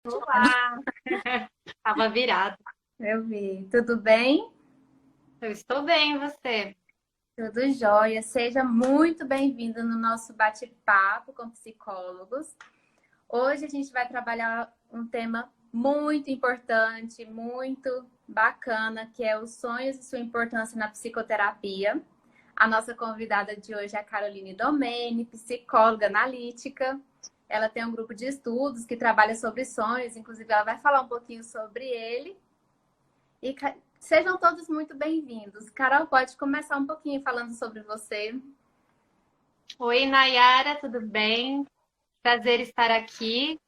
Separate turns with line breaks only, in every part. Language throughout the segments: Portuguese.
Olá! Tava virado.
Eu vi. Tudo bem?
Eu estou bem, e você?
Tudo jóia. Seja muito bem-vindo no nosso bate-papo com psicólogos. Hoje a gente vai trabalhar um tema muito importante, muito bacana, que é os sonhos e sua importância na psicoterapia. A nossa convidada de hoje é a Caroline Domene, psicóloga analítica. Ela tem um grupo de estudos que trabalha sobre sonhos, inclusive ela vai falar um pouquinho sobre ele. E sejam todos muito bem-vindos. Carol, pode começar um pouquinho falando sobre você.
Oi, Nayara, tudo bem? Prazer estar aqui.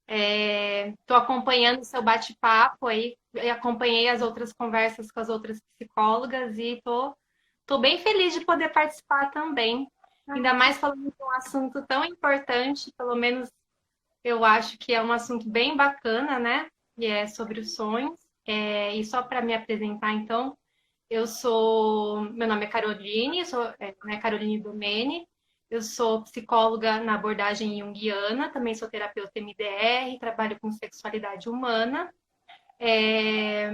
Estou acompanhando o seu bate-papo aí, e acompanhei as outras conversas com as outras psicólogas e tô bem feliz de poder participar também. Ainda mais falando de um assunto tão importante, pelo menos eu acho que é um assunto bem bacana, né? E é sobre os sonhos. E só para me apresentar, então, meu nome é Caroline, né, Caroline Domene. Eu sou psicóloga na abordagem junguiana, também sou terapeuta MDR, trabalho com sexualidade humana. É,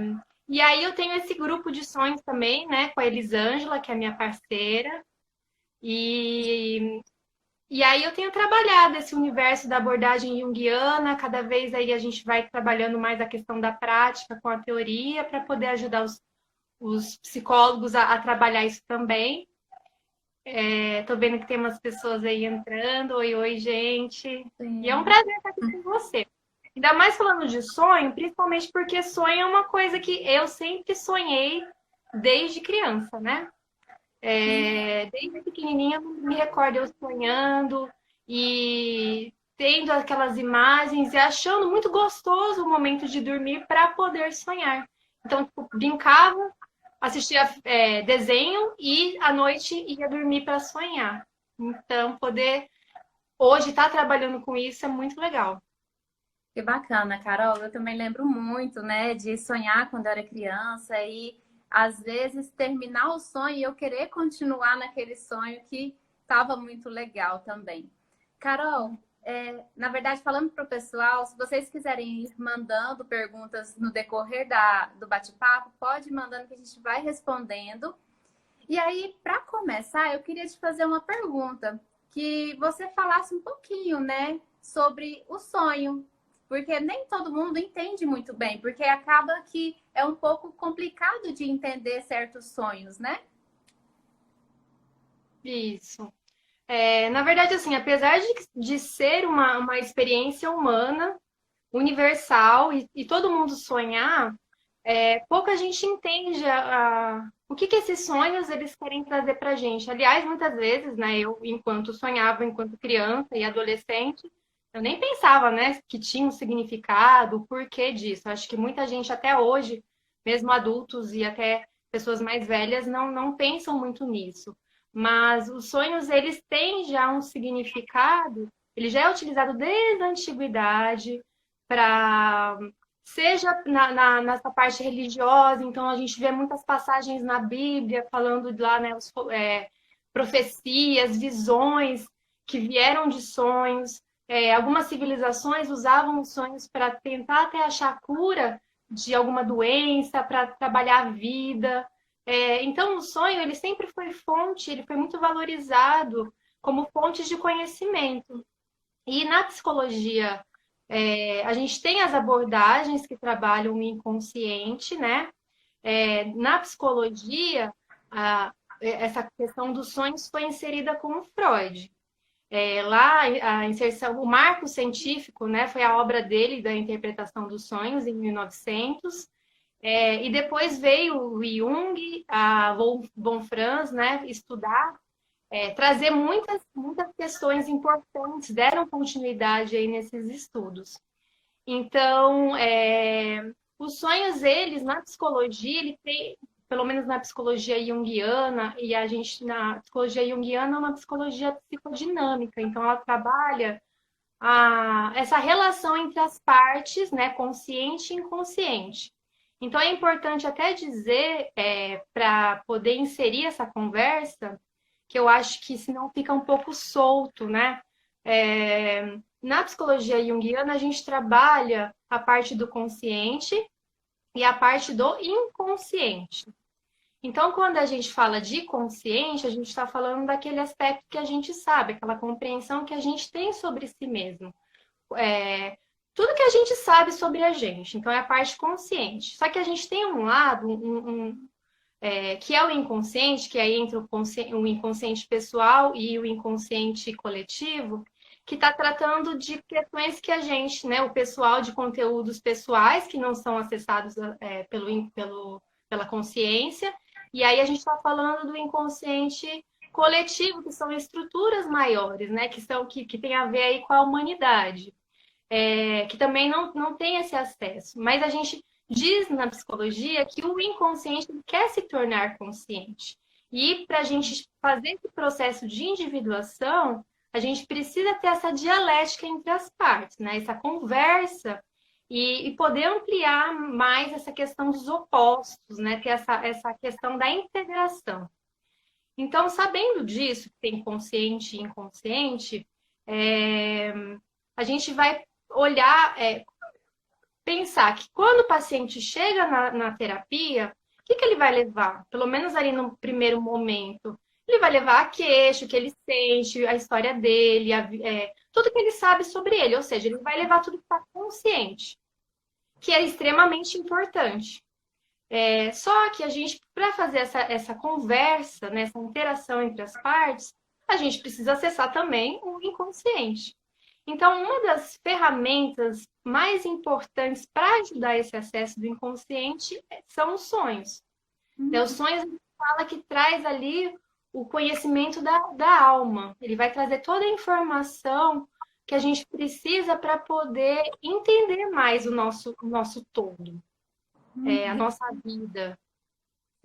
E aí eu tenho esse grupo de sonhos também, né, com a Elisângela, que é minha parceira. E e aí eu tenho trabalhado esse universo da abordagem junguiana, cada vez aí a gente vai trabalhando mais a questão da prática com a teoria para poder ajudar os psicólogos a trabalhar isso também. Tô vendo que tem umas pessoas aí entrando. Oi, oi, gente. E é um
Sim.
prazer estar aqui com você. Ainda mais falando de sonho, principalmente porque sonho é uma coisa que eu sempre sonhei desde criança, né? Desde pequenininha eu me recordo eu sonhando e tendo aquelas imagens e achando muito gostoso o momento de dormir para poder sonhar. Então, tipo, brincava, assistia desenho e à noite ia dormir para sonhar. Então, poder hoje estar trabalhando com isso é muito legal.
Que bacana, Carol. Eu também lembro muito, né, de sonhar quando eu era criança e às vezes terminar o sonho e eu querer continuar naquele sonho que estava muito legal também. Carol, na verdade, falando para o pessoal, se vocês quiserem ir mandando perguntas no decorrer do bate-papo, pode ir mandando que a gente vai respondendo. E aí, para começar, eu queria te fazer uma pergunta, que você falasse um pouquinho, né, sobre o sonho, porque nem todo mundo entende muito bem, porque acaba que é um pouco complicado de entender certos sonhos, né?
Isso. Na verdade, assim, apesar de ser uma experiência humana, universal, e todo mundo sonhar, pouca gente entende o que esses sonhos eles querem trazer para a gente. Aliás, muitas vezes, né, eu, enquanto sonhava, enquanto criança e adolescente, eu nem pensava, né, que tinha um significado, o porquê disso. Acho que muita gente até hoje, mesmo adultos e até pessoas mais velhas, não pensam muito nisso. Mas os sonhos, eles têm já um significado, ele já é utilizado desde a antiguidade para seja nessa parte religiosa, então a gente vê muitas passagens na Bíblia falando de lá, né, profecias, visões que vieram de sonhos. Algumas civilizações usavam os sonhos para tentar até achar cura de alguma doença, para trabalhar a vida. Então, o sonho ele sempre foi fonte, ele foi muito valorizado como fonte de conhecimento. E na psicologia a gente tem as abordagens que trabalham o inconsciente, né? Na psicologia, essa questão dos sonhos foi inserida com o Freud. Lá, a inserção, o marco científico, né, foi a obra dele da interpretação dos sonhos em 1900. E depois veio o Jung, a Von Franz, né, estudar, trazer muitas questões importantes, deram continuidade aí nesses estudos. Então, os sonhos, eles, na psicologia, ele tem, pelo menos na psicologia junguiana, e a gente, na psicologia junguiana, é uma psicologia psicodinâmica, então ela trabalha essa relação entre as partes, né, consciente e inconsciente. Então, é importante até dizer, para poder inserir essa conversa, que eu acho que senão fica um pouco solto, né? Na psicologia junguiana, a gente trabalha a parte do consciente e a parte do inconsciente. Então, quando a gente fala de consciente, a gente está falando daquele aspecto que a gente sabe, aquela compreensão que a gente tem sobre si mesmo. Tudo que a gente sabe sobre a gente. Então, é a parte consciente. Só que a gente tem um lado, que é o inconsciente, que aí entra o inconsciente pessoal e o inconsciente coletivo, que está tratando de questões que a gente, né, o pessoal de conteúdos pessoais que não são acessados pela consciência, e aí a gente está falando do inconsciente coletivo, que são estruturas maiores, né, que tem a ver aí com a humanidade, que também não tem esse acesso. Mas a gente diz na psicologia que o inconsciente quer se tornar consciente. E para a gente fazer esse processo de individuação, a gente precisa ter essa dialética entre as partes, né? Essa conversa e poder ampliar mais essa questão dos opostos, né? Ter essa questão da integração. Então, sabendo disso, que tem consciente e inconsciente, a gente vai olhar, pensar que quando o paciente chega na terapia, o que ele vai levar? Pelo menos ali no primeiro momento. Ele vai levar a queixa, o que ele sente, a história dele, tudo que ele sabe sobre ele. Ou seja, ele vai levar tudo que está consciente, que é extremamente importante. Só que a gente, para fazer essa conversa, né, essa interação entre as partes, a gente precisa acessar também o inconsciente. Então, uma das ferramentas mais importantes para ajudar esse acesso do inconsciente são os sonhos. Os sonhos, a gente fala que traz ali o conhecimento da alma. Ele vai trazer toda a informação que a gente precisa para poder entender mais o nosso todo, a nossa vida.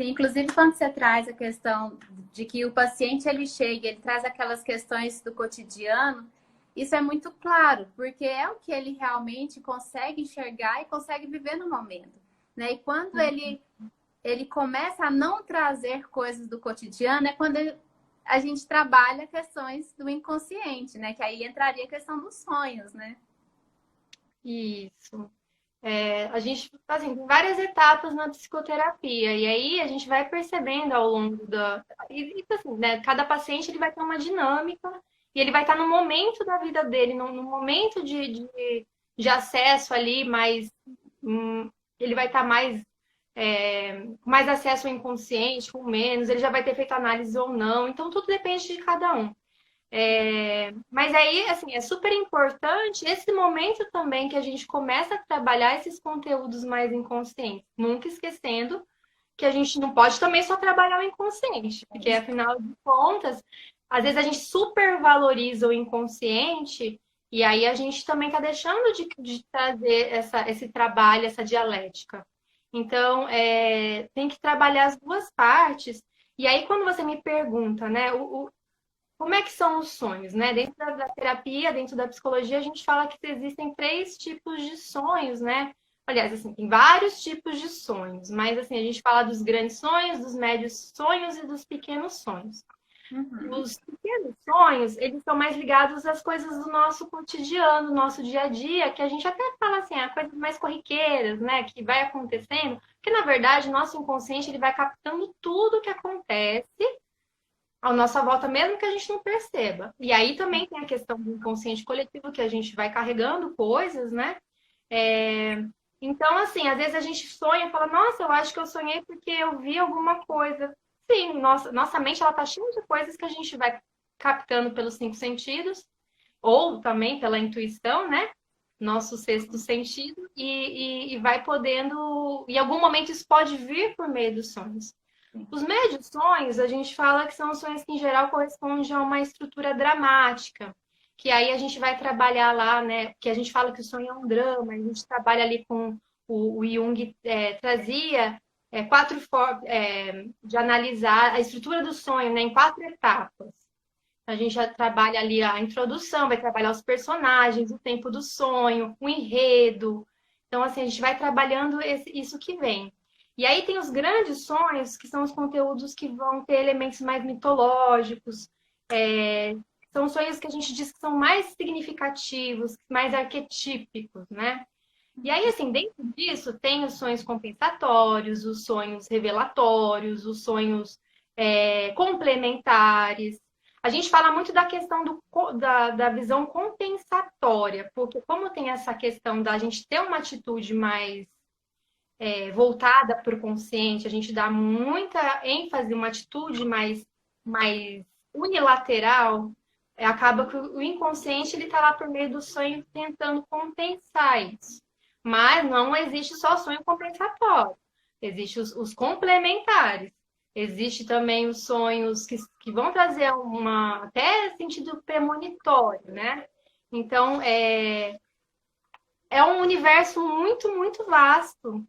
Sim, inclusive quando você traz a questão de que o paciente ele chega, ele traz aquelas questões do cotidiano, isso é muito claro, porque é o que ele realmente consegue enxergar e consegue viver no momento, né? E quando ele começa a não trazer coisas do cotidiano, é quando a gente trabalha questões do inconsciente, né? Que aí entraria a questão dos sonhos, né?
Isso. A gente, assim, tem várias etapas na psicoterapia, e aí a gente vai percebendo ao longo da. E assim, né, cada paciente ele vai ter uma dinâmica, e ele vai estar no momento da vida dele, no momento de acesso ali, mais. Ele vai estar com mais acesso ao inconsciente, com menos, ele já vai ter feito análise ou não, então tudo depende de cada um. Mas aí, assim, é super importante esse momento também que a gente começa a trabalhar esses conteúdos mais inconscientes. Nunca esquecendo que a gente não pode também só trabalhar o inconsciente, porque afinal de contas, às vezes a gente supervaloriza o inconsciente e aí a gente também está deixando de trazer esse trabalho, essa dialética. Então, tem que trabalhar as duas partes. E aí, quando você me pergunta, né, como é que são os sonhos, né? Dentro da terapia, dentro da psicologia, a gente fala que existem 3 tipos de sonhos, né? Aliás, assim, tem vários tipos de sonhos, mas assim, a gente fala dos grandes sonhos, dos médios sonhos e dos pequenos sonhos. Os pequenos sonhos, eles são mais ligados às coisas do nosso cotidiano, nosso dia a dia, que a gente até fala assim, coisas mais corriqueiras, né? Que vai acontecendo, que na verdade, nosso inconsciente, ele vai captando tudo que acontece à nossa volta, mesmo que a gente não perceba. E aí também tem a questão do inconsciente coletivo, que a gente vai carregando coisas, né? Então, assim, às vezes a gente sonha e fala, nossa, eu acho que eu sonhei porque eu vi alguma coisa. Sim, nossa mente, ela tá cheia de coisas que a gente vai captando pelos 5 sentidos, ou também pela intuição, né? Nosso sexto sentido, e vai podendo... Em algum momento isso pode vir por meio dos sonhos. Os médios sonhos, a gente fala que são sonhos que, em geral, correspondem a uma estrutura dramática. Que aí a gente vai trabalhar lá, né? Que a gente fala que o sonho é um drama. A gente trabalha ali com o Jung, trazia 4 formas de analisar a estrutura do sonho, né? Em 4 etapas. A gente já trabalha ali a introdução, vai trabalhar os personagens, o tempo do sonho, o enredo. Então, assim, a gente vai trabalhando isso que vem. E aí tem os grandes sonhos, que são os conteúdos que vão ter elementos mais mitológicos, são sonhos que a gente diz que são mais significativos, mais arquetípicos, né? E aí, assim, dentro disso, tem os sonhos compensatórios, os sonhos revelatórios, os sonhos complementares. A gente fala muito da questão da visão compensatória, porque como tem essa questão da gente ter uma atitude mais voltada para o consciente, a gente dá muita ênfase, uma atitude mais unilateral, acaba que o inconsciente ele está lá por meio do sonho tentando compensar isso. Mas não existe só sonho compensatório, existem os complementares. Existe também os sonhos que vão trazer até sentido premonitório, né? Então, é um universo muito, muito vasto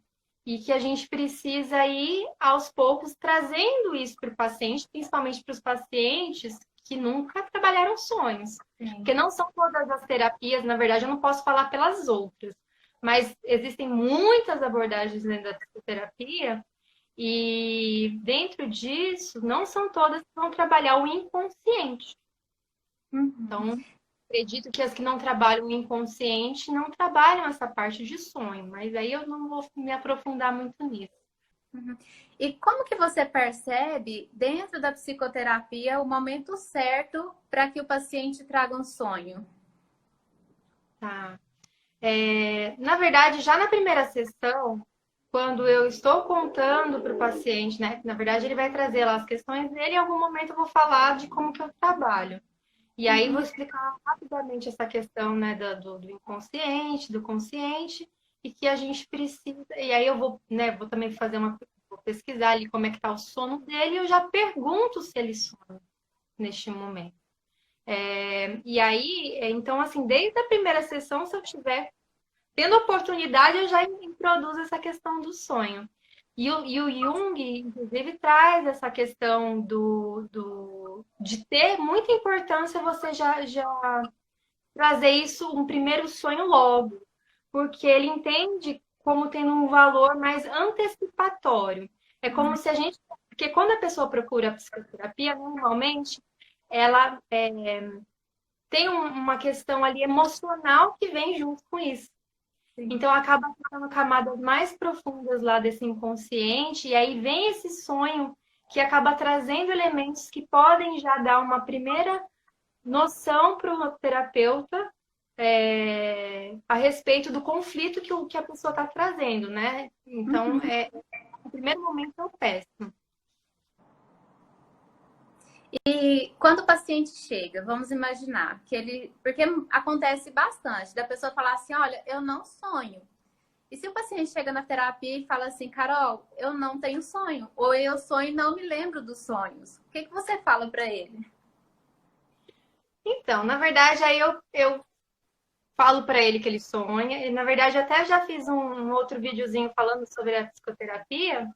e que a gente precisa ir, aos poucos, trazendo isso para o paciente, principalmente para os pacientes que nunca trabalharam sonhos. Sim. Porque não são todas as terapias, na verdade, eu não posso falar pelas outras, mas existem muitas abordagens dentro da psicoterapia e dentro disso, não são todas que vão trabalhar o inconsciente. Então, acredito que as que não trabalham o inconsciente não trabalham essa parte de sonho, mas aí eu não vou me aprofundar muito nisso.
E como que você percebe, dentro da psicoterapia, o momento certo para que o paciente traga um sonho?
Tá. Na verdade, já na primeira sessão, quando eu estou contando para o paciente, né? Na verdade, ele vai trazer lá as questões dele e em algum momento eu vou falar de como que eu trabalho. E aí vou explicar rapidamente essa questão, né, do inconsciente, do consciente, e que a gente precisa. E aí eu vou, né, vou também vou pesquisar ali como é que está o sono dele, e eu já pergunto se ele sonha neste momento. E aí, então, assim, desde a primeira sessão, se eu estiver tendo oportunidade, eu já introduzo essa questão do sonho. E o Jung, inclusive, traz essa questão de ter muita importância você já trazer isso, um primeiro sonho logo, porque ele entende como tendo um valor mais antecipatório. É como se a gente. Porque quando a pessoa procura a psicoterapia, normalmente ela tem uma questão ali emocional que vem junto com isso. Então acaba ficando camadas mais profundas lá desse inconsciente, e aí vem esse sonho que acaba trazendo elementos que podem já dar uma primeira noção para o terapeuta a respeito do conflito que a pessoa está trazendo, né? Então, no primeiro momento eu peço.
E quando o paciente chega, vamos imaginar que ele... Porque acontece bastante da pessoa falar assim, olha, eu não sonho. E se o paciente chega na terapia e fala assim, Carol, eu não tenho sonho, ou eu sonho e não me lembro dos sonhos, o que você fala para ele?
Então, na verdade, aí eu falo para ele que ele sonha. E, na verdade, até já fiz um outro videozinho falando sobre a psicoterapia.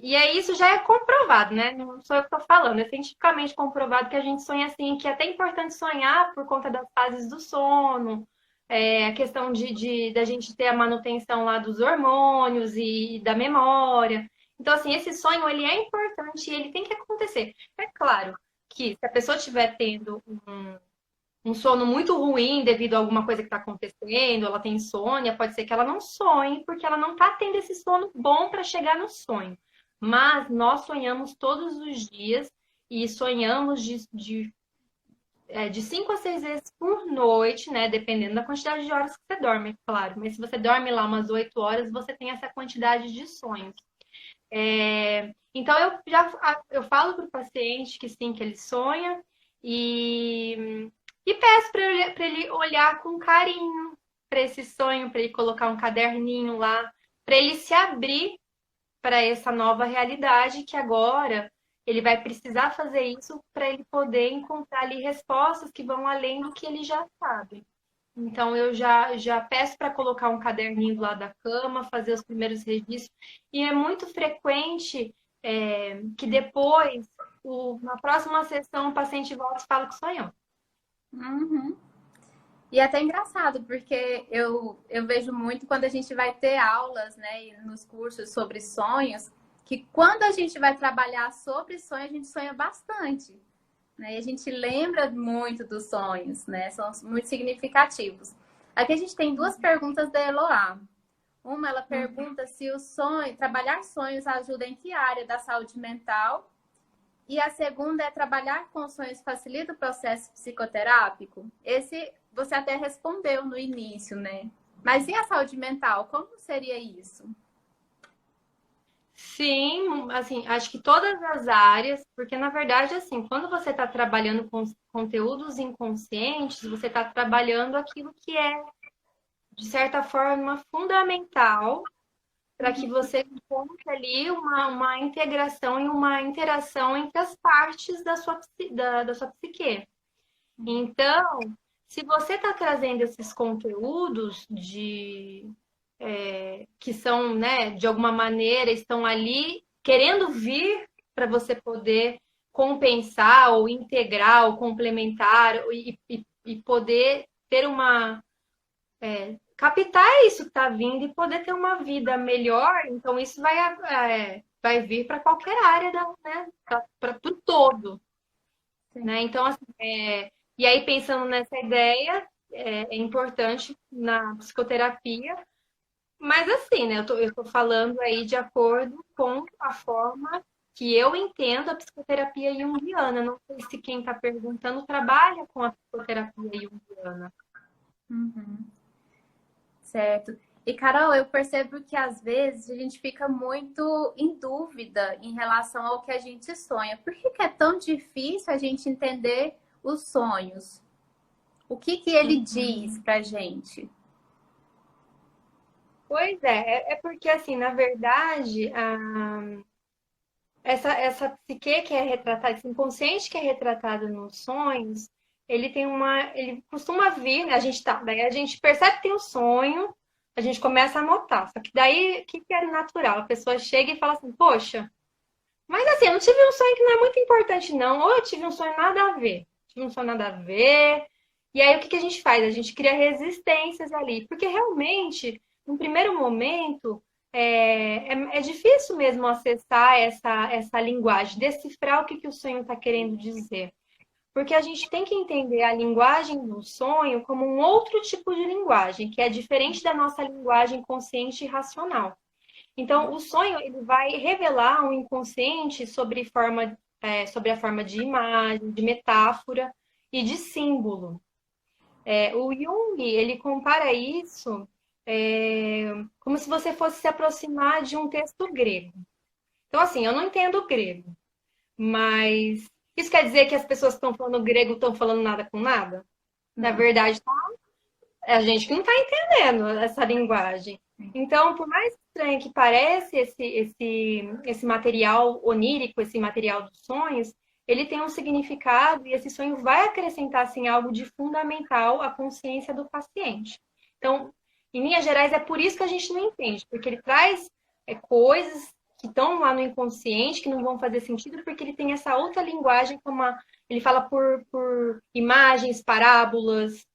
E aí isso já é comprovado, né? Não sou eu que estou falando. É cientificamente comprovado que a gente sonha assim, que é até importante sonhar por conta das fases do sono. A questão da gente ter a manutenção lá dos hormônios e da memória. Então, assim, esse sonho, ele é importante e ele tem que acontecer. É claro que se a pessoa estiver tendo um sono muito ruim devido a alguma coisa que está acontecendo, ela tem insônia, pode ser que ela não sonhe, porque ela não está tendo esse sono bom para chegar no sonho. Mas nós sonhamos todos os dias e sonhamos de 5 a 6 vezes por noite, né? Dependendo da quantidade de horas que você dorme, é claro. Mas se você dorme lá umas 8 horas, você tem essa quantidade de sonhos. Então eu falo para o paciente que sim, que ele sonha e peço para ele olhar com carinho para esse sonho, para ele colocar um caderninho lá, para ele se abrir para essa nova realidade que agora ele vai precisar fazer isso para ele poder encontrar ali respostas que vão além do que ele já sabe. Então eu já peço para colocar um caderninho do lado da cama, fazer os primeiros registros. E é muito frequente que depois, na próxima sessão, o paciente volta e fala que sonhou.
Uhum. E é até engraçado, porque eu vejo muito quando a gente vai ter aulas, né, nos cursos sobre sonhos, que quando a gente vai trabalhar sobre sonhos, a gente sonha bastante. né? E a gente lembra muito dos sonhos, né? São muito significativos. Aqui a gente tem duas perguntas da Eloá. Uma, ela pergunta se o sonho, trabalhar sonhos ajuda em que área da saúde mental? E a segunda é trabalhar com sonhos facilita o processo psicoterápico? Esse você até respondeu no início, né? Mas e a saúde mental? Como seria isso?
Sim, assim, acho que todas as áreas, porque na verdade, assim, quando você está trabalhando com conteúdos inconscientes, você está trabalhando aquilo que é, de certa forma, fundamental para que você encontre ali uma integração e uma interação entre as partes da sua psique. Então, se você está trazendo esses conteúdos que são, né, de alguma maneira, estão ali querendo vir para você poder compensar ou integrar ou complementar e poder ter captar isso que está vindo e poder ter uma vida melhor, então isso vai vir para qualquer área né, para o todo. Né? Então, assim, e aí pensando nessa ideia, é importante na psicoterapia, mas assim, né, eu tô falando aí de acordo com a forma que eu entendo a psicoterapia junguiana. Não sei se quem está perguntando trabalha com a psicoterapia junguiana.
Uhum. Certo. E, Carol, eu percebo que às vezes a gente fica muito em dúvida em relação ao que a gente sonha. Por que que é tão difícil a gente entender os sonhos? O que que ele diz pra gente?
Pois é porque assim, na verdade, essa psique que é retratada, esse inconsciente que é retratado nos sonhos, ele costuma vir, né? Daí a gente percebe que tem um sonho, a gente começa a anotar. Só que daí, o que que é natural? A pessoa chega e fala assim, poxa, mas assim, eu não tive um sonho que não é muito importante, não. Ou eu tive um sonho nada a ver. Tive um sonho nada a ver. E aí, o que que a gente faz? A gente cria resistências ali. Porque realmente, no primeiro momento, é difícil mesmo acessar essa linguagem, decifrar o que que o sonho está querendo dizer. Porque a gente tem que entender a linguagem do sonho como um outro tipo de linguagem, que é diferente da nossa linguagem consciente e racional. Então, o sonho ele vai revelar um inconsciente sobre a forma de imagem, de metáfora e de símbolo. O Jung ele compara isso como se você fosse se aproximar de um texto grego. Então, assim, eu não entendo grego, mas isso quer dizer que as pessoas que estão falando grego estão falando nada com nada? Na
Não.
verdade, é a gente que não está entendendo essa linguagem. Então, por mais estranho que pareça esse material onírico, esse material dos sonhos, ele tem um significado e esse sonho vai acrescentar assim, algo de fundamental à consciência do paciente. Então, em linhas gerais, é por isso que a gente não entende, porque ele traz coisas que estão lá no inconsciente, que não vão fazer sentido, porque ele tem essa outra linguagem, ele fala por imagens, parábolas,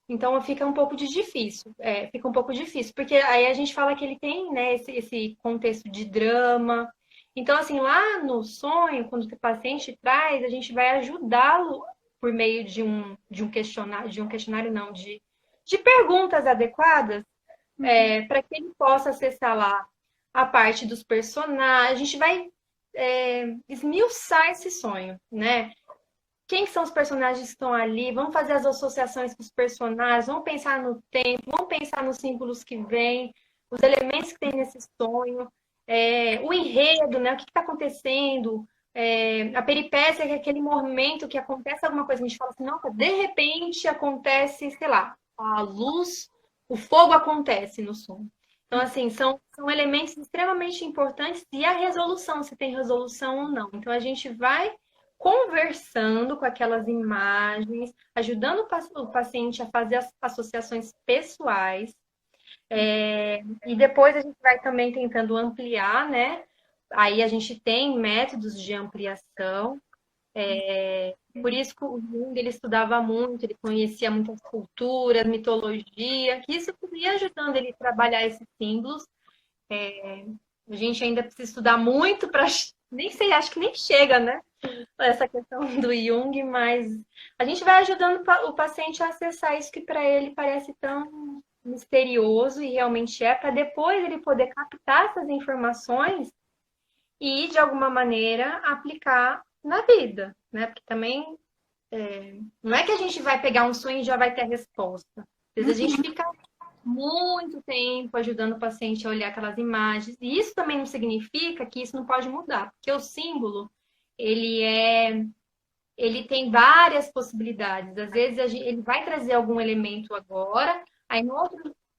então fica um pouco difícil, fica um pouco difícil, porque aí a gente fala que ele tem, né, esse contexto de drama. Então, assim, lá no sonho, quando o paciente traz, a gente vai ajudá-lo por meio de um questionário não, de perguntas adequadas, para que ele possa acessar lá a parte dos personagens. A gente vai esmiuçar esse sonho, né? Quem são os personagens que estão ali? Vamos fazer as associações com os personagens, vamos pensar no tempo, vamos pensar nos símbolos que vêm, os elementos que tem nesse sonho, o enredo, né? O que está acontecendo, a peripécia, que é aquele momento que acontece alguma coisa, a gente fala assim, nossa, de repente acontece, sei lá, a luz, o fogo acontece no sonho. Então, assim, são elementos extremamente importantes e a resolução, se tem resolução ou não. Então, a gente vai conversando com aquelas imagens, ajudando o paciente a fazer as associações pessoais. E depois a gente vai também tentando ampliar, né? Aí a gente tem métodos de ampliação. Por isso que o Jung ele estudava muito, ele conhecia muitas culturas, mitologia, que isso ia ajudando ele a trabalhar esses símbolos. A gente ainda precisa estudar muito para nem sei, acho que nem chega, né? essa questão do Jung, mas a gente vai ajudando o paciente a acessar isso que para ele parece tão misterioso e realmente é, para depois ele poder captar essas informações e, de alguma maneira, aplicar na vida, né? Porque também não é que a gente vai pegar um sonho e já vai ter a resposta. Às vezes a gente fica muito tempo ajudando o paciente a olhar aquelas imagens. E isso também não significa que isso não pode mudar, porque o símbolo, ele é, ele tem várias possibilidades. Às vezes ele vai trazer algum elemento agora, aí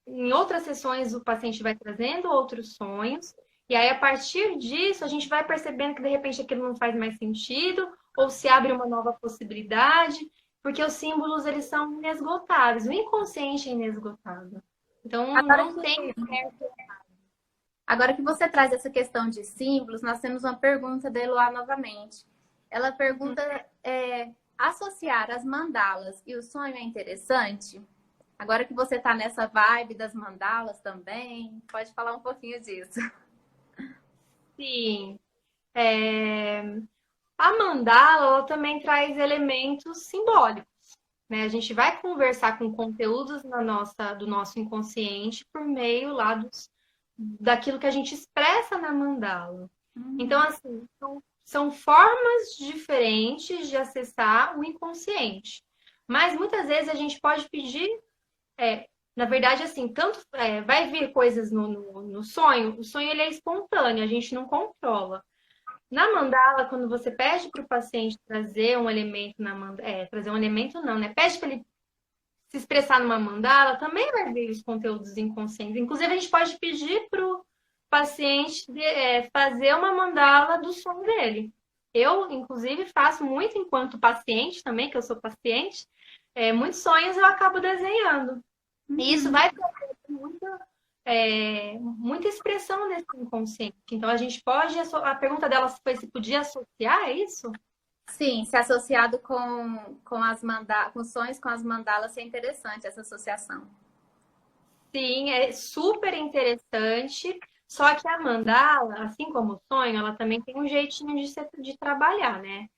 em outras sessões o paciente vai trazendo outros sonhos, e aí a partir disso a gente vai percebendo que de repente aquilo não faz mais sentido, ou se abre uma nova possibilidade, porque os símbolos eles são inesgotáveis, o inconsciente é inesgotável. Então
Agora
não tem certo.
Agora que você traz essa questão de símbolos, nós temos uma pergunta da Eloá novamente. Ela pergunta, associar as mandalas e o sonho é interessante? Agora que você está nessa vibe das mandalas também, pode falar um pouquinho disso.
Sim. É, A mandala ela também traz elementos simbólicos, né? A gente vai conversar com conteúdos do nosso inconsciente por meio lá daquilo que a gente expressa na mandala. Então, assim, são formas diferentes de acessar o inconsciente. Mas muitas vezes a gente pode pedir, na verdade, assim, vai vir coisas no sonho, o sonho ele é espontâneo, a gente não controla. Na mandala, quando você pede para o paciente trazer um elemento na mandala, trazer um elemento não, né? Pede para ele se expressar numa mandala, também vai vir os conteúdos inconscientes. Inclusive, a gente pode pedir para o paciente fazer uma mandala do sonho dele. Eu, inclusive, faço muito enquanto paciente também, que eu sou paciente, muitos sonhos eu acabo desenhando. E isso vai trazer muita expressão desse inconsciente. Então, a gente pode. A pergunta dela foi se podia associar isso?
Sim, se associado com sonhos com as mandalas, é interessante essa associação.
Sim, é super interessante. Só que a mandala, assim como o sonho, ela também tem um jeitinho de trabalhar, né?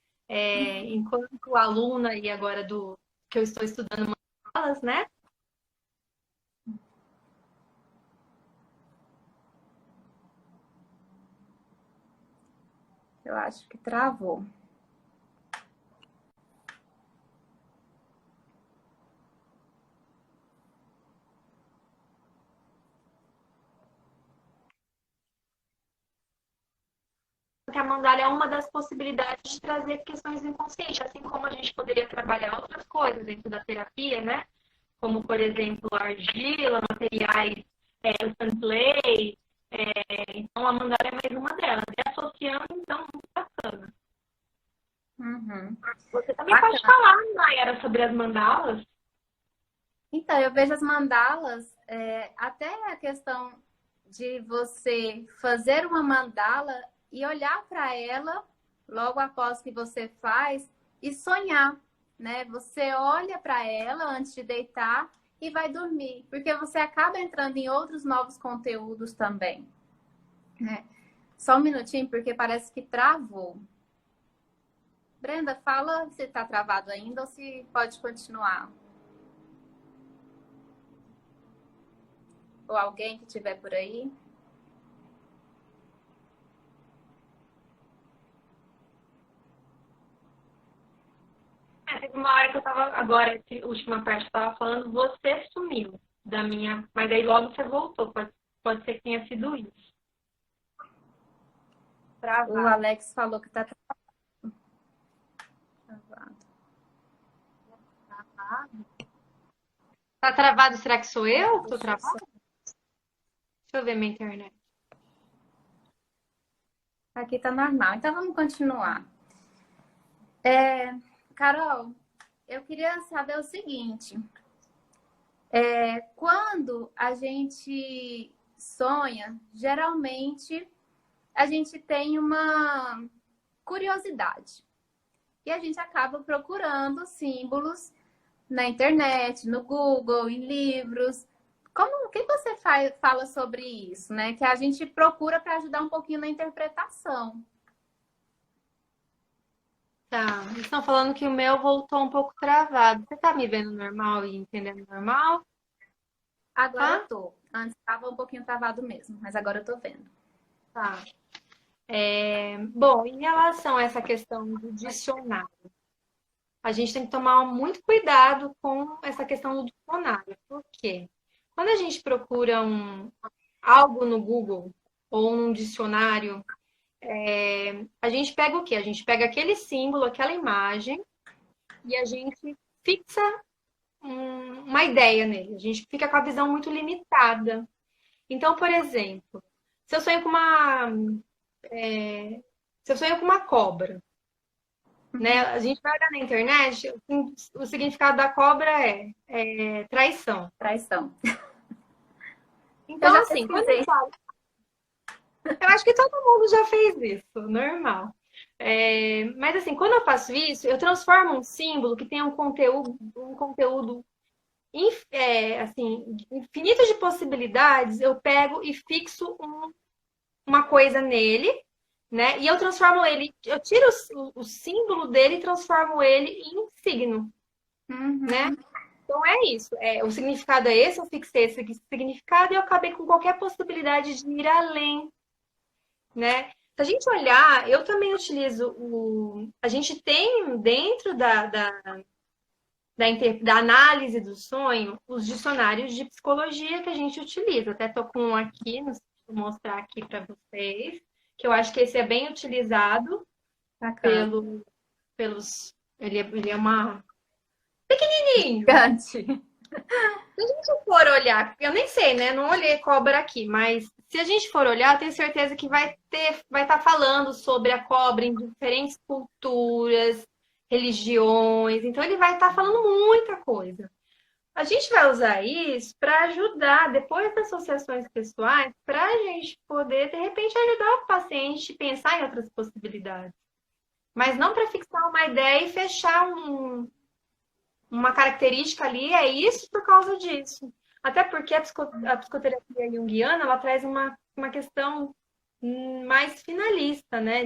Enquanto aluna e agora que eu estou estudando mandalas, né?
Eu acho que travou.
Que a mandala é uma das possibilidades de trazer questões do inconsciente, assim como a gente poderia trabalhar outras coisas dentro da terapia, né? Como, por exemplo, a argila, materiais, o sandplay. Então, a mandala é mais uma delas. E associando, então, muito bacana.
Uhum.
Você também pode falar, Nayara, sobre as mandalas?
Então, eu vejo as mandalas, até a questão de você fazer uma mandala e olhar para ela logo após que você faz e sonhar, né? Você olha para ela antes de deitar e vai dormir, porque você acaba entrando em outros novos conteúdos também. Só um minutinho, porque parece que travou. Brenda, fala se está travado ainda ou se pode continuar. Ou alguém que estiver por aí.
Teve uma hora que eu tava, agora, essa última parte, eu tava falando, você sumiu da minha. Mas aí logo você voltou. Pode ser que tenha sido isso.
Travado. O Alex falou que tá travado.
Tá travado? Será que sou eu que tô travado? Deixa eu ver minha internet.
Aqui tá normal. Então vamos continuar. Carol, eu queria saber o seguinte. Quando a gente sonha, geralmente a gente tem uma curiosidade. E a gente acaba procurando símbolos na internet, no Google, em livros. O que você fala sobre isso, né? Que a gente procura para ajudar um pouquinho na interpretação.
Tá. Eles estão falando que o meu voltou um pouco travado. Você tá me vendo normal e entendendo normal?
Agora eu
Tá?
tô. Antes estava um pouquinho travado mesmo, mas agora eu tô vendo.
Tá. Bom, em relação a essa questão do dicionário, a gente tem que tomar muito cuidado com essa questão do dicionário. Por quê? Quando a gente procura algo no Google ou num dicionário, a gente pega o quê? A gente pega aquele símbolo, aquela imagem e a gente fixa uma ideia nele. A gente fica com a visão muito limitada. Então, por exemplo, se eu sonho com uma, se eu sonho com uma cobra, né? A gente vai olhar na internet, o significado da cobra é traição.
Traição. Eu
Então,
já
assim, quando eu
pesquisei.
falo, eu acho que todo mundo já fez isso, normal. Mas assim, quando eu faço isso, eu transformo um símbolo que tem um conteúdo assim, infinito de possibilidades, eu pego e fixo uma coisa nele, né? E eu transformo ele, eu tiro o símbolo dele e transformo ele em um signo, né?
Uhum.
Então é isso. O significado é esse, eu fixei esse significado e eu acabei com qualquer possibilidade de ir além, né? Se a gente olhar, eu também utilizo a gente tem dentro da análise do sonho os dicionários de psicologia que a gente utiliza. Até tô com um aqui, não sei se vou mostrar aqui para vocês, que eu acho que esse é bem utilizado
Bacana.
pelo, pelos. Ele é uma pequenininho.
Gigante.
Se a gente for olhar, eu nem sei, né? Não olhei cobra aqui, mas se a gente for olhar, eu tenho certeza que vai estar falando sobre a cobra em diferentes culturas, religiões. Então ele vai estar falando muita coisa. A gente vai usar isso para ajudar, depois das associações pessoais, para a gente poder, de repente, ajudar o paciente a pensar em outras possibilidades. Mas não para fixar uma ideia e fechar uma característica ali, é isso por causa disso. Até porque a psicoterapia junguiana, ela traz uma questão mais finalista, né?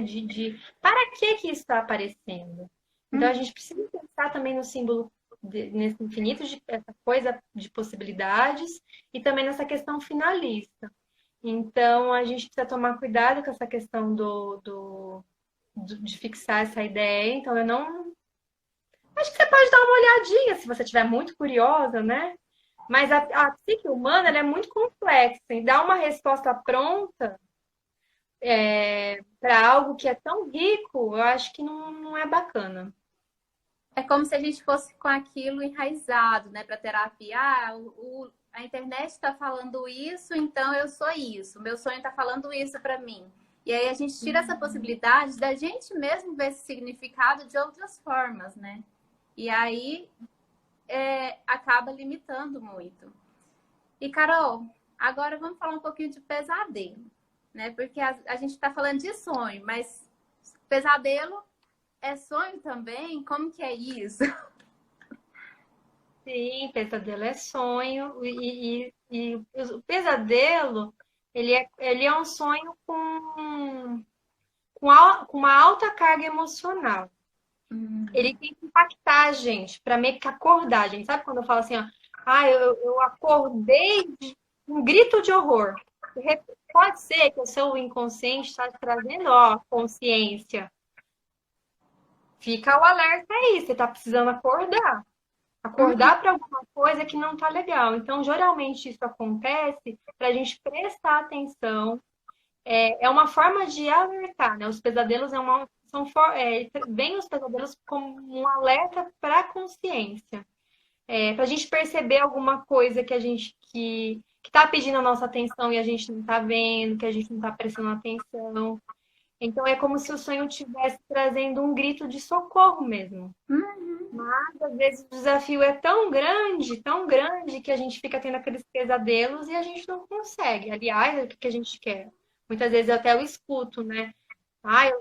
Para que isso está aparecendo? Então a
Uhum.
gente precisa pensar também no símbolo, nesse infinito de essa coisa de possibilidades e também nessa questão finalista. Então a gente precisa tomar cuidado com essa questão de fixar essa ideia. Então eu não. Acho que você pode dar uma olhadinha se você estiver muito curiosa, né? Mas a psique humana ela é muito complexa e dar uma resposta pronta para algo que é tão rico, eu acho que não é bacana.
É como se a gente fosse com aquilo enraizado, né, para terapia. Ah, a internet está falando isso, então eu sou isso. Meu sonho está falando isso para mim. E aí a gente tira essa possibilidade da gente mesmo ver esse significado de outras formas, né? E aí acaba limitando muito. E, Carol, agora vamos falar um pouquinho de pesadelo, né? Porque a gente está falando de sonho, mas pesadelo é sonho também? Como que é isso?
Sim, pesadelo é sonho e o pesadelo ele é um sonho com uma alta carga emocional. Ele tem que impactar a gente para meio que acordar a gente. Sabe quando eu falo assim, ó, eu acordei de um grito de horror. Pode ser que o seu inconsciente está te trazendo, ó, consciência. Fica o alerta aí, você está precisando acordar. Acordar para alguma coisa que não está legal. Então, geralmente isso acontece para a gente prestar atenção. É uma forma de alertar, né? Os pesadelos vem os pesadelos como um alerta para a consciência, para a gente perceber alguma coisa que está pedindo a nossa atenção e a gente não está vendo, que a gente não está prestando atenção. Então é como se o sonho estivesse trazendo um grito de socorro mesmo. Mas às vezes o desafio é tão grande, que a gente fica tendo aqueles pesadelos e a gente não consegue. Aliás, é o que a gente quer? Muitas vezes até eu escuto, né?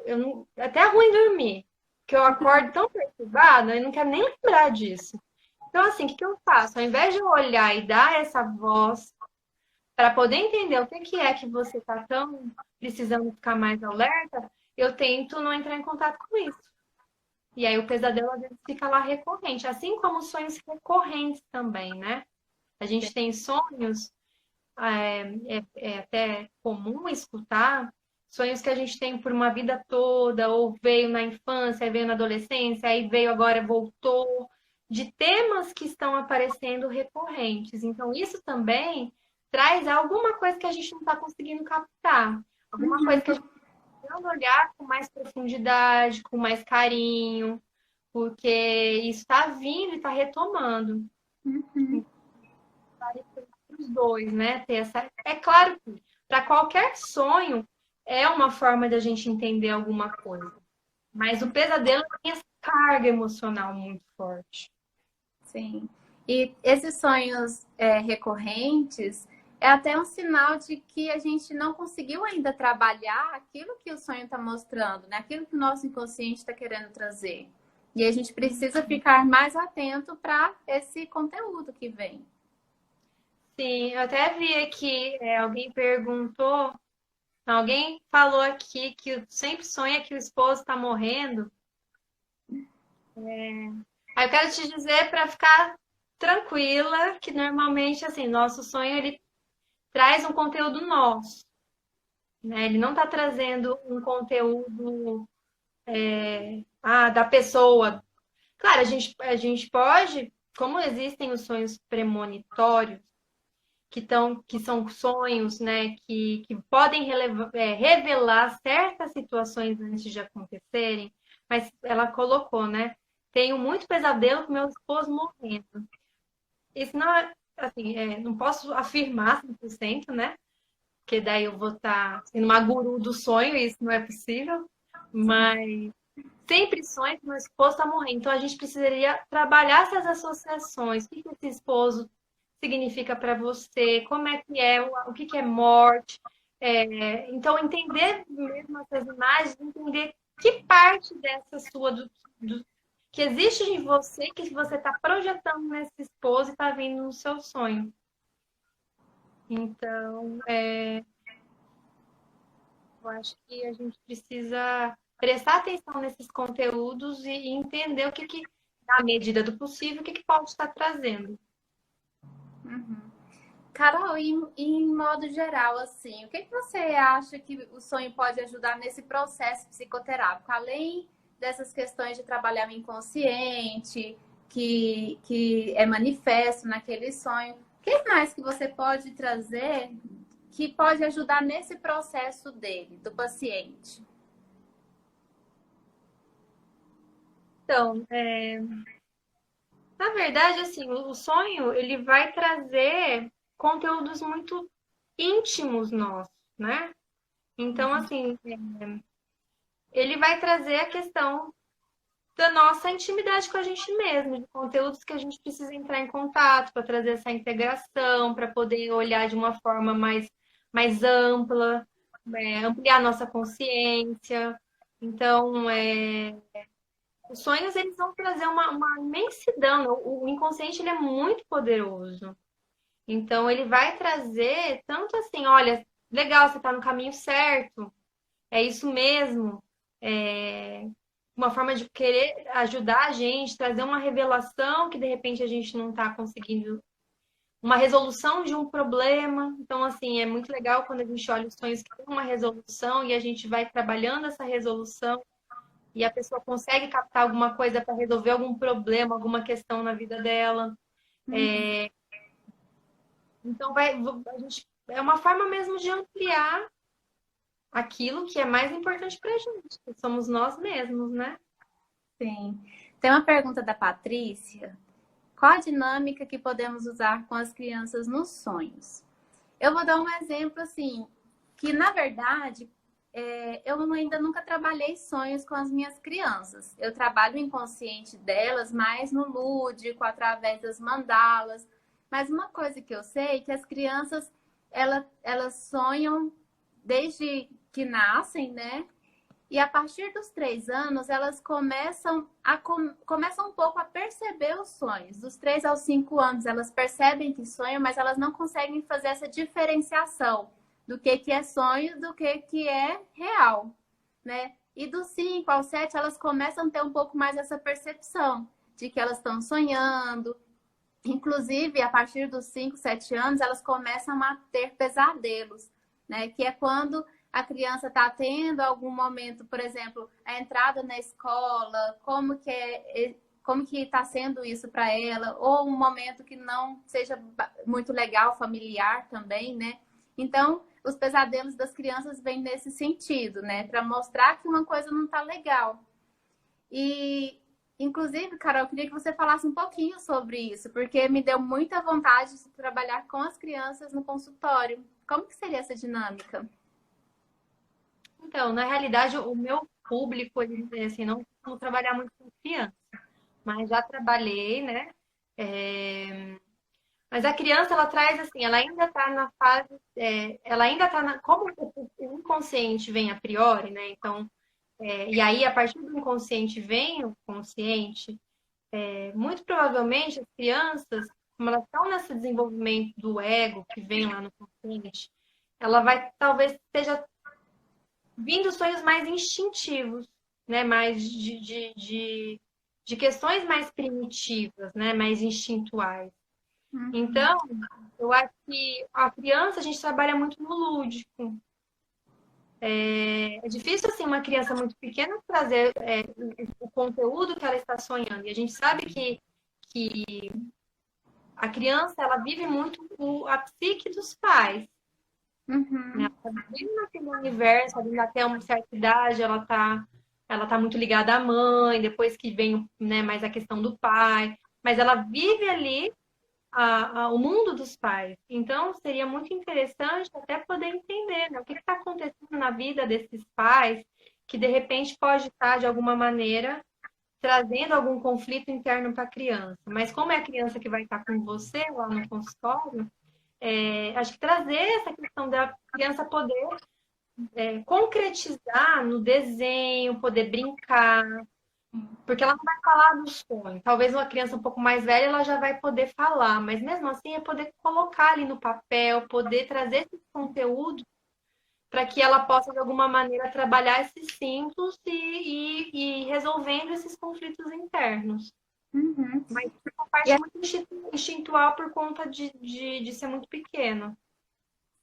Eu não. Até é ruim dormir, que eu acordo tão perturbada, eu não quero nem lembrar disso. Então, assim, o que eu faço? Ao invés de eu olhar e dar essa voz para poder entender o que é que você está tão precisando ficar mais alerta, eu tento não entrar em contato com isso. E aí o pesadelo às vezes fica lá recorrente, assim como os sonhos recorrentes também, né? A gente tem sonhos, é até comum escutar, sonhos que a gente tem por uma vida toda, ou veio na infância, aí veio na adolescência, aí veio agora, voltou, de temas que estão aparecendo recorrentes. Então, isso também traz alguma coisa que a gente não está conseguindo captar, alguma coisa que a gente precisa olhar com mais profundidade, com mais carinho, porque isso está vindo e está retomando.
Uhum.
Vale para os dois, né? Ter essa... É claro que para qualquer sonho é uma forma de a gente entender alguma coisa, mas o pesadelo tem essa carga emocional muito forte.
Sim. E esses sonhos recorrentes é até um sinal de que a gente não conseguiu ainda trabalhar aquilo que o sonho está mostrando, né? Aquilo que o nosso inconsciente está querendo trazer. E a gente precisa ficar mais atento para esse conteúdo que vem.
Sim, eu até vi aqui, alguém perguntou, alguém falou aqui que sempre sonha que o esposo está morrendo. Aí eu quero te dizer para ficar tranquila que normalmente assim, nosso sonho ele traz um conteúdo nosso, né? Ele não está trazendo um conteúdo da pessoa. Claro, a gente pode, como existem os sonhos premonitórios, que são sonhos, né, que podem revelar certas situações antes de acontecerem, mas ela colocou, né? Tenho muito pesadelo com meu esposo morrendo. Isso não é, assim, não posso afirmar 100%, né? Porque daí eu vou estar sendo uma guru do sonho, e isso não é possível. Mas sempre sonho que meu esposo está morrendo. Então a gente precisaria trabalhar essas associações. O que esse esposo significa para você? Como é, o que é morte? Então entender mesmo essas imagens, entender que parte dessa sua que existe em você que você está projetando nesse esposo e está vindo no seu sonho. Então, eu acho que a gente precisa prestar atenção nesses conteúdos e entender na medida do possível, o que pode estar trazendo.
Uhum. Carol, em modo geral, assim, o que você acha que o sonho pode ajudar nesse processo psicoterápico? Além dessas questões de trabalhar o inconsciente, que é manifesto naquele sonho, o que mais que você pode trazer que pode ajudar nesse processo dele, do paciente?
Então, na verdade, assim, o sonho, ele vai trazer conteúdos muito íntimos nossos, né? Então, assim, ele vai trazer a questão da nossa intimidade com a gente mesmo, de conteúdos que a gente precisa entrar em contato para trazer essa integração, para poder olhar de uma forma mais ampla, ampliar nossa consciência. Então, os sonhos eles vão trazer uma imensidão. O inconsciente ele é muito poderoso. Então, ele vai trazer tanto assim, olha, legal, você está no caminho certo, é isso mesmo. Uma forma de querer ajudar a gente, trazer uma revelação que de repente a gente não está conseguindo, uma resolução de um problema. Então, assim, é muito legal quando a gente olha os sonhos que tem uma resolução e a gente vai trabalhando essa resolução e a pessoa consegue captar alguma coisa para resolver algum problema, alguma questão na vida dela. Então, é uma forma mesmo de ampliar aquilo que é mais importante para a gente, que somos nós mesmos, né?
Sim. Tem uma pergunta da Patrícia. Qual a dinâmica que podemos usar com as crianças nos sonhos? Eu vou dar um exemplo assim, que na verdade eu ainda nunca trabalhei sonhos com as minhas crianças. Eu trabalho o inconsciente delas mais no lúdico, através das mandalas. Mas uma coisa que eu sei é que as crianças elas sonham desde que nascem, né? E a partir dos 3 anos, elas começam um pouco a perceber os sonhos. Dos 3 aos 5 anos, elas percebem que sonham, mas elas não conseguem fazer essa diferenciação do que é sonho do que é real, né? E dos 5 aos 7, elas começam a ter um pouco mais essa percepção de que elas estão sonhando. Inclusive, a partir dos 5, 7 anos, elas começam a ter pesadelos, né? Que é quando a criança está tendo algum momento, por exemplo, a entrada na escola, como que está sendo isso para ela, ou um momento que não seja muito legal, familiar também, né? Então, os pesadelos das crianças vêm nesse sentido, né? Para mostrar que uma coisa não está legal. E, inclusive, Carol, eu queria que você falasse um pouquinho sobre isso, porque me deu muita vontade de trabalhar com as crianças no consultório. Como que seria essa dinâmica?
Então, na realidade, o meu público, ele, assim, não costumo trabalhar muito com criança, mas já trabalhei, né? É, mas a criança, ela traz assim, ela ainda está na fase, ela ainda está na. Como o inconsciente vem a priori, né? Então, e aí, a partir do inconsciente vem o consciente, muito provavelmente as crianças, como elas estão nesse desenvolvimento do ego que vem lá no consciente, ela vai, talvez, esteja vindo sonhos mais instintivos, né? Mais de questões mais primitivas, né? Mais instintuais. Então, eu acho que a criança a gente trabalha muito no lúdico. É difícil, assim, uma criança muito pequena trazer o conteúdo que ela está sonhando. E a gente sabe que a criança, ela vive muito a psique dos pais. Né?
Uhum.
Ela vive naquele universo, ali até uma certa idade, ela tá muito ligada à mãe, depois que vem, né, mais a questão do pai. Mas ela vive ali o mundo dos pais. Então, seria muito interessante até poder entender, né, o que está acontecendo na vida desses pais, que de repente pode estar, de alguma maneira, trazendo algum conflito interno para a criança. Mas como é a criança que vai estar com você lá no consultório, acho que trazer essa questão da criança poder concretizar no desenho, poder brincar, porque ela não vai falar do sonho. Talvez uma criança um pouco mais velha ela já vai poder falar, mas mesmo assim é poder colocar ali no papel, poder trazer esse conteúdo para que ela possa de alguma maneira trabalhar esses símbolos e resolvendo esses conflitos internos.
Uhum.
Mas é uma
E
parte muito instintual por conta de ser muito pequeno.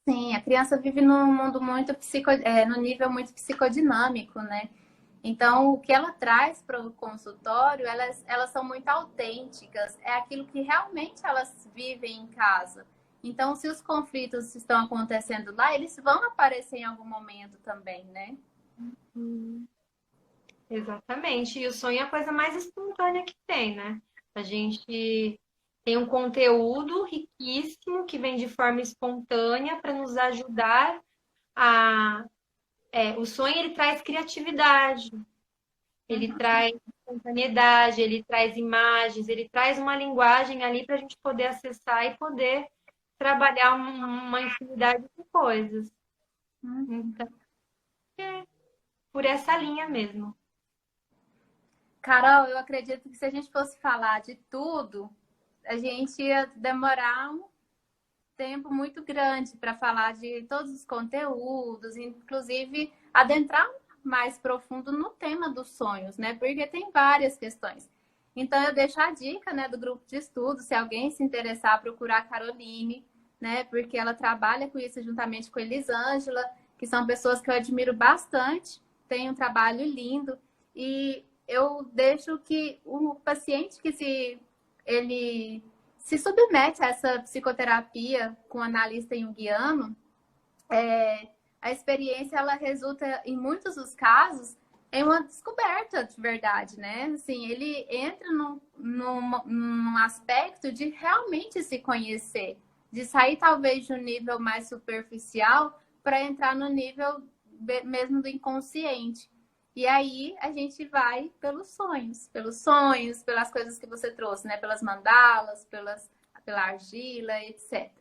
assim, a criança vive num mundo muito no nível muito psicodinâmico, né? Então, o que ela traz para o consultório, elas são muito autênticas, é aquilo que realmente elas vivem em casa. Então, se os conflitos estão acontecendo lá, eles vão aparecer em algum momento também, né?
Exatamente. E o sonho é a coisa mais espontânea que tem, né? A gente tem um conteúdo riquíssimo que vem de forma espontânea para nos ajudar a. O sonho ele traz criatividade, ele traz espontaneidade, ele traz imagens, ele traz uma linguagem ali para a gente poder acessar e poder trabalhar uma infinidade de coisas. Então, é por essa linha mesmo.
Carol, eu acredito que se a gente fosse falar de tudo, a gente ia demorar um tempo muito grande para falar de todos os conteúdos, inclusive adentrar mais profundo no tema dos sonhos, né? Porque tem várias questões. Então eu deixo a dica, né, do grupo de estudo, se alguém se interessar, procurar a Caroline, né? Porque ela trabalha com isso juntamente com a Elisângela, que são pessoas que eu admiro bastante, tem um trabalho lindo e eu deixo que o paciente que se ele se submete a essa psicoterapia com analista junguiano, a experiência ela resulta, em muitos dos casos, em uma descoberta de verdade, né? Assim, ele entra num aspecto de realmente se conhecer, de sair talvez de um nível mais superficial para entrar no nível mesmo do inconsciente. E aí a gente vai pelos sonhos, pelas coisas que você trouxe, né? Pelas mandalas, pela argila, etc.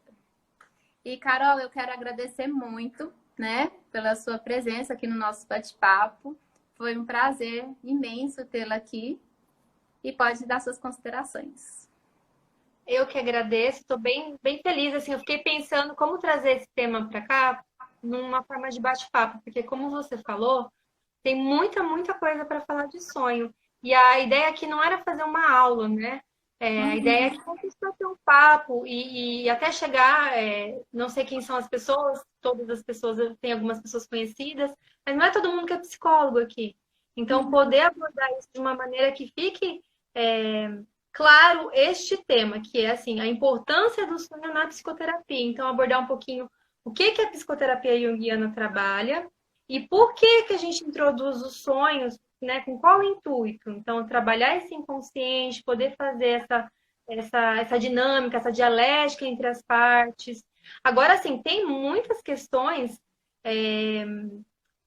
E, Carol, eu quero agradecer muito, né, pela sua presença aqui no nosso bate-papo. Foi um prazer imenso tê-la aqui e pode dar suas considerações.
Eu que agradeço, estou bem, bem feliz. Assim, eu fiquei pensando como trazer esse tema para cá numa forma de bate-papo, porque como você falou, tem muita coisa para falar de sonho. E a ideia aqui não era fazer uma aula, né? A ideia é que a gente ter um papo e até chegar, não sei quem são as pessoas, todas as pessoas, eu tenho algumas pessoas conhecidas, mas não é todo mundo que é psicólogo aqui. Então, poder abordar isso de uma maneira que fique claro este tema, que é assim, a importância do sonho na psicoterapia. Então, abordar um pouquinho o que que a psicoterapia junguiana trabalha e por que que a gente introduz os sonhos, né? Com qual intuito? Então, trabalhar esse inconsciente, poder fazer essa dinâmica, essa dialética entre as partes. Agora, assim, tem muitas questões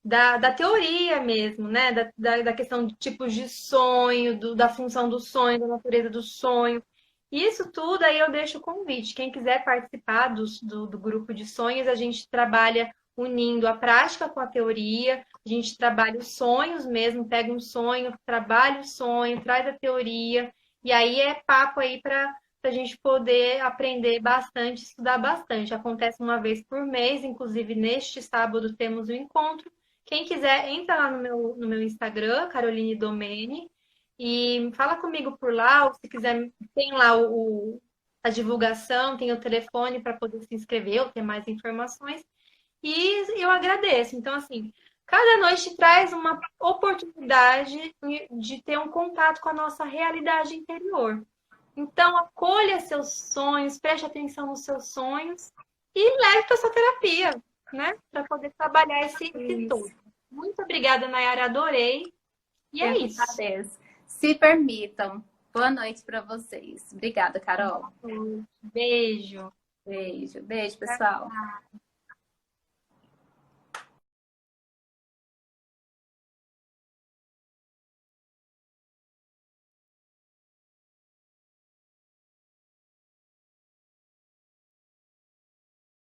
da teoria mesmo, né? Da questão de tipos de sonho, da função do sonho, da natureza do sonho. Isso tudo aí eu deixo o convite. Quem quiser participar do grupo de sonhos, a gente trabalha unindo a prática com a teoria, a gente trabalha os sonhos mesmo, pega um sonho, trabalha o sonho, traz a teoria, e aí é papo aí para a gente poder aprender bastante, estudar bastante. Acontece uma vez por mês, inclusive neste sábado temos um encontro. Quem quiser, entra lá no meu Instagram, Caroline Domene, e fala comigo por lá, ou se quiser, tem lá a divulgação, tem o telefone para poder se inscrever ou ter mais informações. E eu agradeço. Então, assim, cada noite traz uma oportunidade de ter um contato com a nossa realidade interior. Então, acolha seus sonhos, preste atenção nos seus sonhos e leve para sua terapia, né? Para poder trabalhar esse todo. Muito obrigada, Nayara, adorei. E é isso.
Agradeço. Se permitam. Boa noite para vocês. Obrigada, Carol.
Beijo.
Beijo, pessoal.